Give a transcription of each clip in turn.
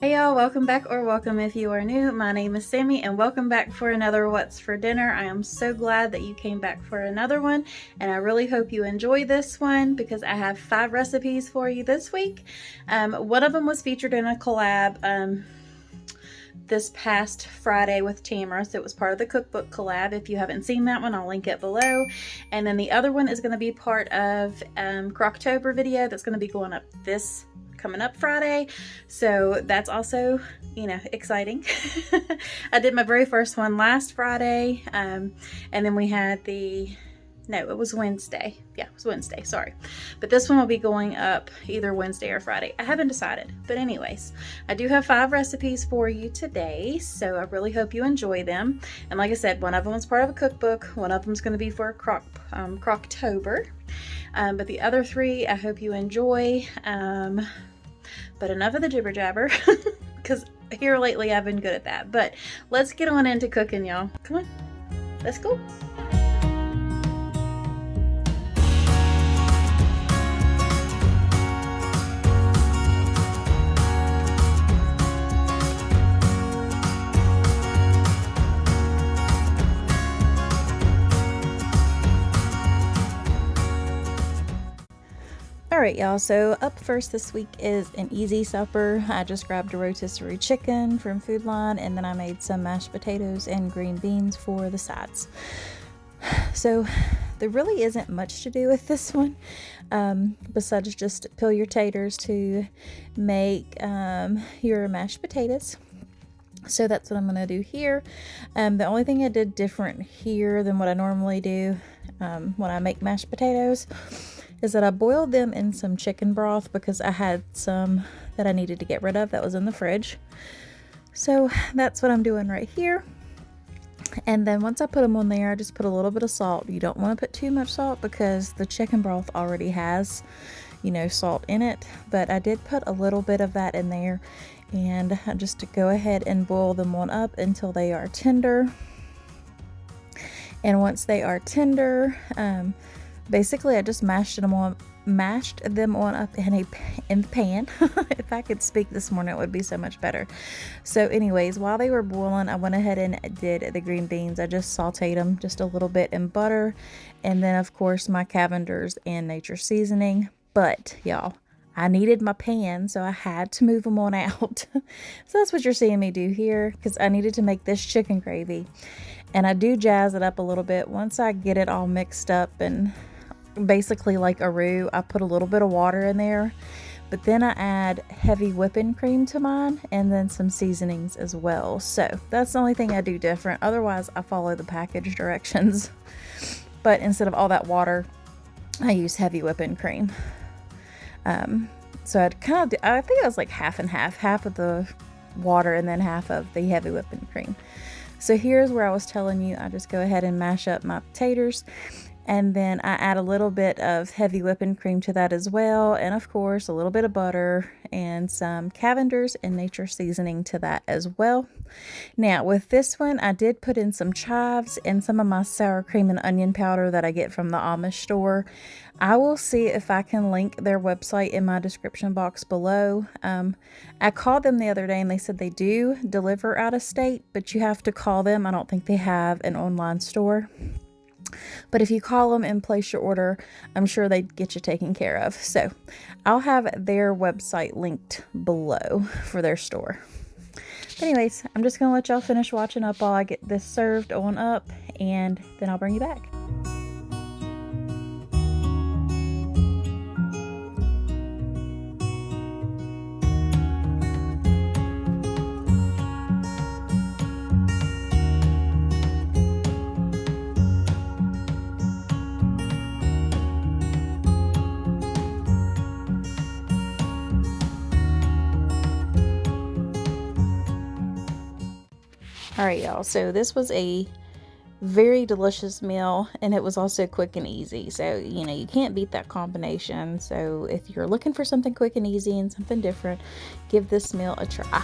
Hey y'all, welcome back, or welcome if you are new. My name is Sammy and welcome back for another What's for Dinner. I am so glad that you came back for another one, and I really hope you enjoy this one because I have 5 recipes for you this week. One of them was featured in a collab this past Friday with Tamara, so it was part of the cookbook collab. If you haven't seen that one, I'll link it below. And then the other one is going to be part of Croctober video that's going to be going up coming up Friday, so that's also, you know, exciting. I did my very first one last Friday, and then we had it was Wednesday. Yeah, it was Wednesday, sorry. But this one will be going up either Wednesday or Friday. I haven't decided. But anyways, I do have 5 recipes for you today, so I really hope you enjoy them. And like I said, one of them is part of a cookbook. One of them is going to be for Croctober. But the other 3, I hope you enjoy. But enough of the jibber jabber, because here lately I've been good at that. But let's get on into cooking, y'all. Come on, let's go. Alright y'all, so up first this week is an easy supper. I just grabbed a rotisserie chicken from Food Line, and then I made some mashed potatoes and green beans for the sides. So there really isn't much to do with this one, besides just peel your taters to make your mashed potatoes. So that's what I'm going to do here. The only thing I did different here than what I normally do when I make mashed potatoes is that I boiled them in some chicken broth because I had some that I needed to get rid of that was in the fridge. So that's what I'm doing right here. And then once I put them on there, I just put a little bit of salt. You don't want to put too much salt because the chicken broth already has, you know, salt in it. But I did put a little bit of that in there, and just to go ahead and boil them on up until they are tender. And once they are tender, basically I just mashed them on up in the pan. If I could speak this morning, it would be so much better. So anyways, while they were boiling, I went ahead and did the green beans. I just sauteed them just a little bit in butter, and then of course my Cavenders and nature seasoning. But y'all, I needed my pan, so I had to move them on out. So that's what you're seeing me do here, because I needed to make this chicken gravy. And I do jazz it up a little bit once I get it all mixed up, and basically like a roux. I put a little bit of water in there, but then I add heavy whipping cream to mine, and then some seasonings as well. So that's the only thing I do different. Otherwise I follow the package directions, but instead of all that water, I use heavy whipping cream. So I think it was like half and half of the water and then half of the heavy whipping cream. So here's where I was telling you, I just go ahead and mash up my potatoes, and then I add a little bit of heavy whipping cream to that as well, and of course a little bit of butter and some Cavenders and nature seasoning to that as well. Now with this one, I did put in some chives and some of my sour cream and onion powder that I get from the Amish store. I will see if I can link their website in my description box below. I called them the other day and they said they do deliver out of state, but you have to call them. I don't think they have an online store. But if you call them and place your order, I'm sure they'd get you taken care of. So I'll have their website linked below for their store. But anyways, I'm just going to let y'all finish watching up while I get this served on up, and then I'll bring you back. Alright y'all, so this was a very delicious meal, and it was also quick and easy. So, you know, you can't beat that combination. So if you're looking for something quick and easy and something different, give this meal a try.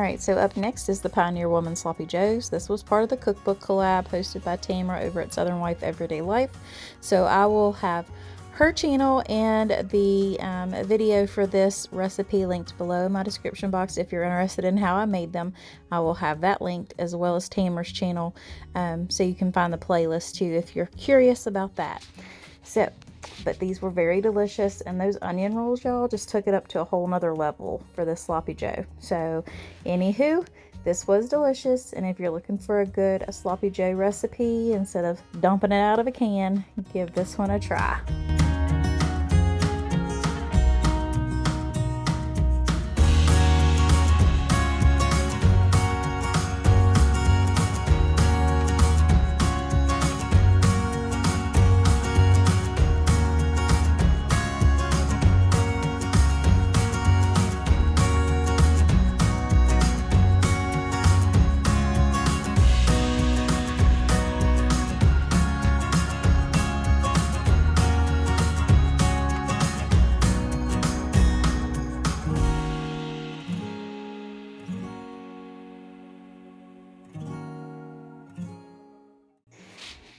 Alright, so up next is the Pioneer Woman Sloppy Joes. This was part of the cookbook collab hosted by Tamara over at Southern Wife Everyday Life. So I will have her channel and the video for this recipe linked below in my description box. If you're interested in how I made them, I will have that linked, as well as Tamara's channel, so you can find the playlist too if you're curious about that. So, but these were very delicious, and those onion rolls, y'all, just took it up to a whole nother level for this sloppy joe. So anywho, this was delicious, and if you're looking for a good sloppy joe recipe instead of dumping it out of a can, give this one a try.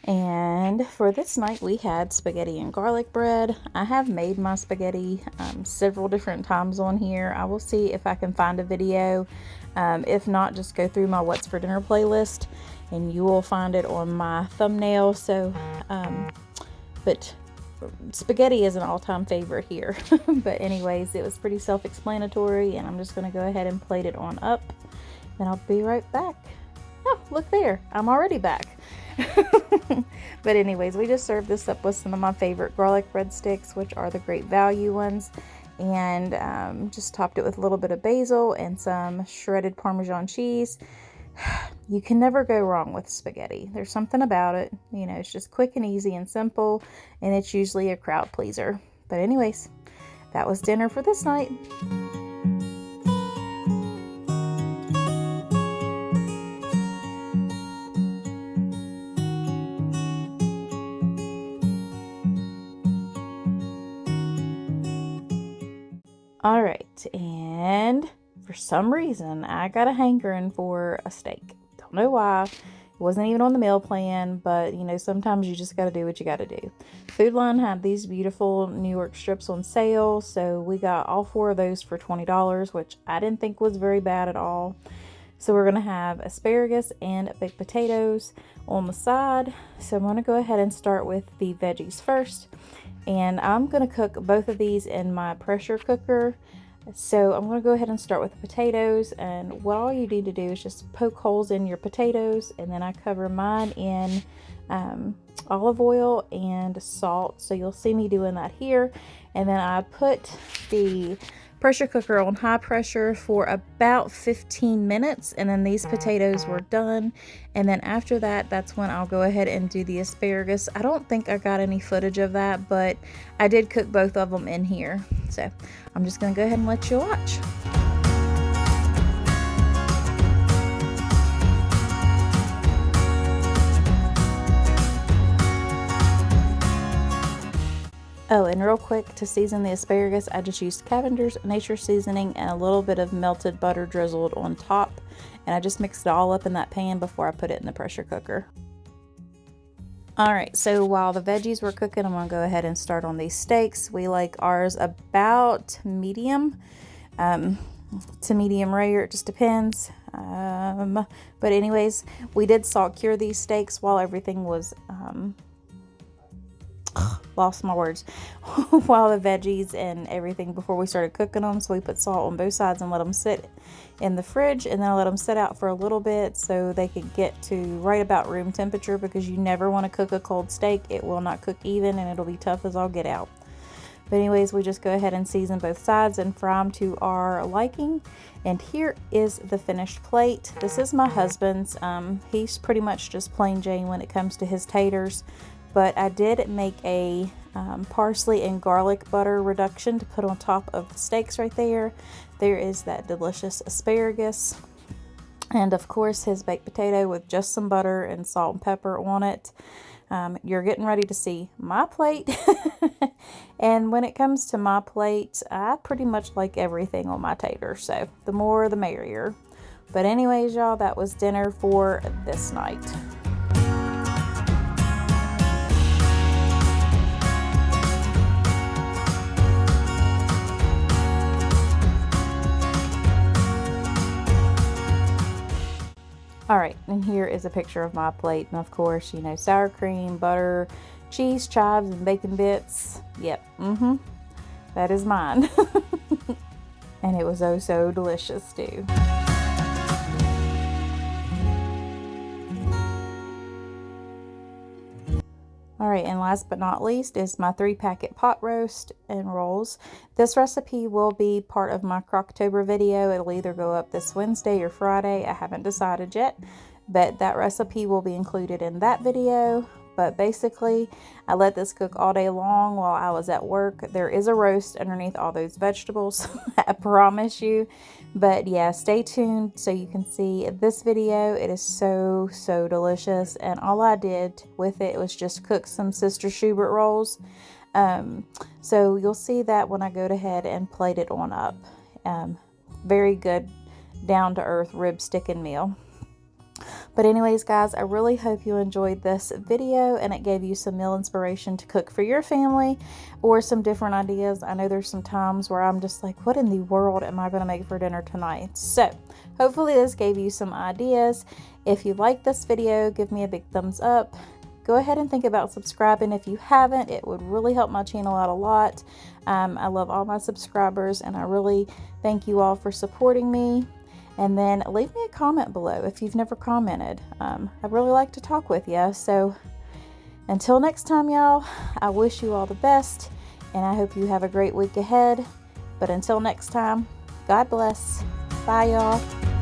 And for this night, we had spaghetti and garlic bread. I have made my spaghetti several different times on here. I will see if I can find a video. If not, just go through my What's for Dinner playlist and you will find it on my thumbnail. So, but spaghetti is an all-time favorite here. But anyways, it was pretty self-explanatory, and I'm just going to go ahead and plate it on up, and I'll be right back. Oh, look there, I'm already back. But anyways, we just served this up with some of my favorite garlic breadsticks, which are the Great Value ones, and just topped it with a little bit of basil and some shredded Parmesan cheese. You can never go wrong with spaghetti. There's something about it, you know, it's just quick and easy and simple, and it's usually a crowd pleaser. But anyways, that was dinner for this night. All right, and for some reason, I got a hankering for a steak. Don't know why. It wasn't even on the meal plan, but you know, sometimes you just got to do what you got to do. Food Line had these beautiful New York strips on sale, so we got all 4 of those for $20, which I didn't think was very bad at all. So we're going to have asparagus and baked potatoes on the side. So I'm going to go ahead and start with the veggies first. And I'm going to cook both of these in my pressure cooker. So I'm going to go ahead and start with the potatoes. And what all you need to do is just poke holes in your potatoes. And then I cover mine in olive oil and salt. So you'll see me doing that here. And then I put the pressure cooker on high pressure for about 15 minutes, and then these potatoes were done. And then after that, that's when I'll go ahead and do the asparagus. I don't think I got any footage of that, but I did cook both of them in here. So I'm just gonna go ahead and let you watch. Oh, and real quick, to season the asparagus, I just used Cavender's Nature Seasoning and a little bit of melted butter drizzled on top. And I just mixed it all up in that pan before I put it in the pressure cooker. Alright, so while the veggies were cooking, I'm going to go ahead and start on these steaks. We like ours about medium to medium rare, it just depends. But anyways, we did salt cure these steaks while everything was... lost my words while the veggies and everything before we started cooking them. So we put salt on both sides and let them sit in the fridge, and then I let them sit out for a little bit so they could get to right about room temperature, because you never want to cook a cold steak. It will not cook even, and it'll be tough as all get out. But anyways, we just go ahead and season both sides and fry them to our liking. And here is the finished plate. This is my husband's. He's pretty much just plain Jane when it comes to his taters. But I did make a parsley and garlic butter reduction to put on top of the steaks right there. There is that delicious asparagus. And of course, his baked potato with just some butter and salt and pepper on it. You're getting ready to see my plate. And when it comes to my plate, I pretty much like everything on my tater. So the more the merrier. But anyways, y'all, that was dinner for this night. All right, and here is a picture of my plate. And of course, you know, sour cream, butter, cheese, chives, and bacon bits. Yep, that is mine. And it was oh so delicious too. All right, and last but not least is my 3-packet pot roast and rolls. This recipe will be part of my Croctober video. It'll either go up this Wednesday or Friday. I haven't decided yet, but that recipe will be included in that video. But basically, I let this cook all day long while I was at work. There is a roast underneath all those vegetables, I promise you. But yeah, stay tuned so you can see this video. It is so, so delicious. And all I did with it was just cook some Sister Schubert rolls. So you'll see that when I go ahead and plate it on up. Very good, down-to-earth rib sticking meal. But anyways, guys, I really hope you enjoyed this video and it gave you some meal inspiration to cook for your family or some different ideas. I know there's some times where I'm just like, what in the world am I going to make for dinner tonight? So hopefully this gave you some ideas. If you like this video, give me a big thumbs up. Go ahead and think about subscribing if you haven't. It would really help my channel out a lot. I love all my subscribers and I really thank you all for supporting me. And then leave me a comment below if you've never commented. I'd really like to talk with you. So until next time, y'all, I wish you all the best. And I hope you have a great week ahead. But until next time, God bless. Bye, y'all.